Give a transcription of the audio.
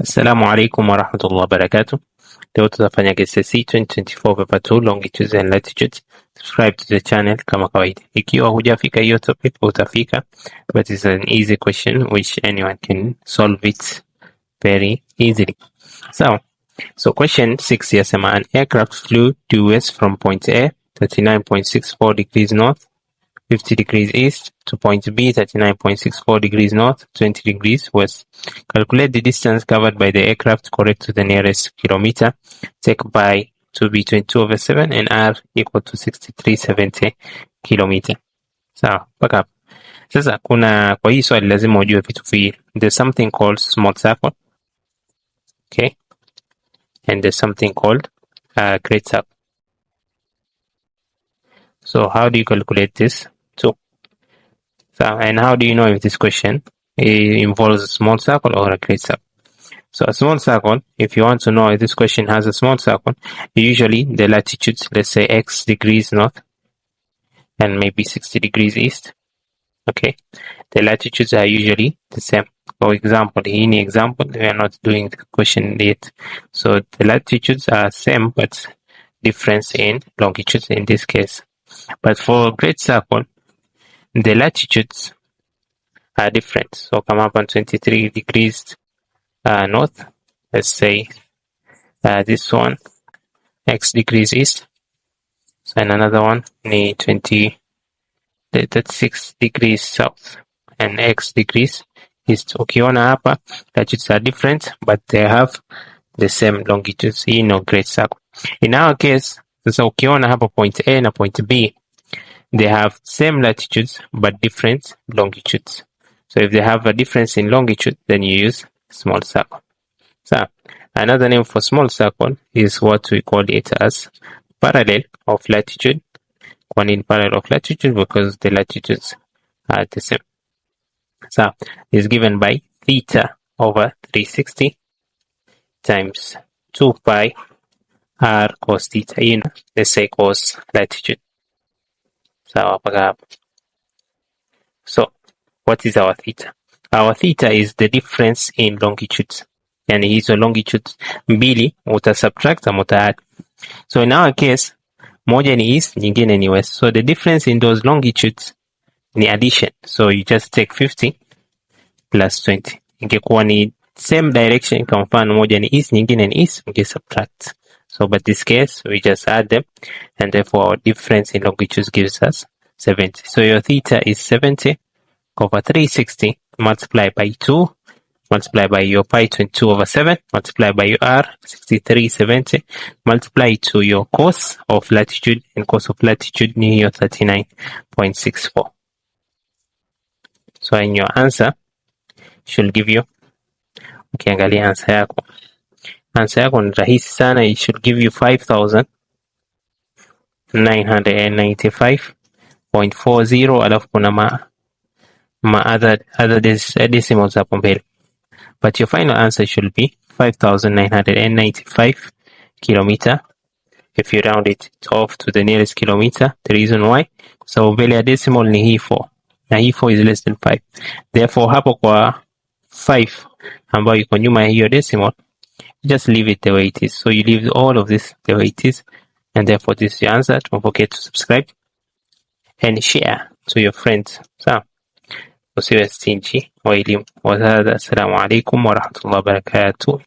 Assalamu alaikum wa rahmatullahi wa barakatuh. Leo tutafanya KCSE 2024 paper 2 Longitudes and Latitudes. Subscribe to the channel kama kawaida. Ikiwa hujafika hiyo topic utafika, but it's an easy question which anyone can solve it very easily. So question 6 yasema an aircraft flew due west from point A 39.64 degrees north 50 degrees east to point B 39.64 degrees north 20 degrees west. Calculate the distance covered by the aircraft correct to the nearest kilometer. Take by to be 22/7 and R equal to 6370 kilometer. Sawa, mpaka hapo. Sasa kwa hii swali lazima ujue vitu viwili. There's something called small circle. Okay? And there's something called great circle. So how do you calculate this? And how do you know if this question involves a small circle or a great circle? So a small circle, if you want to know if this question has a small circle, usually the latitudes, let's say X degrees north and maybe 60 degrees east. Okay, the latitudes are usually the same. For example, in the example, we are not doing the question yet. So the latitudes are same, but difference in longitudes in this case. But for great circle, the latitudes are different. So come up on 23 degrees north. Let's say this one, X degrees east. And another one, 36 degrees south and X degrees east. Ukiona hapa, latitudes are different, but they have the same longitudes in a great circle. In our case, sasa ukiona hapa point A na point B, they have same latitudes but different longitudes. So if they have a difference in longitude, then you use small circle. So another name for small circle is what we call it as parallel of latitude. One in parallel of latitude because the latitudes are the same. So it's given by theta over 360 times 2 pi r cos theta in, let's say cos latitude. So what is our theta? Our theta is the difference in longitudes. Yani hizo longitudes mbili utasubtract ama utaadd. So in our case, moja ni east, nyingine ni west. So the difference in those longitudes ni addition. So you just take 50 plus 20. Ingekuwa ni same direction, kwa mfano moja ni east, nyingine ni east, ungesubtract. So but this case, we just add them, and therefore our difference in longitudes gives us 70. So your theta is 70 over 360 multiplied by 2, multiplied by your pi 22/7, multiplied by your r 6370, multiplied to your cos of latitude, and cos of latitude ni your 39.64. So in your answer should give you, ukiangalia answer yako ni rahisi sana. It should give you 5,995.40, alafu kuna ma other decimals hapo mbele. But your final answer should be 5,995 kilometer if you round it off to the nearest kilometer. The reason why, so mbele ya decimal ni hii 4 na hii 4 is less than 5. Therefore hapo kwa 5 ambayo iko nyuma ya hiyo decimal, just leave it the way it is. So you leave all of this the way it is, and therefore this is your answer. Don't forget to subscribe and share to your friends. So usiwe stingy wa elimu. Assalamu alaikum wa rahmatullahi wa barakatuh.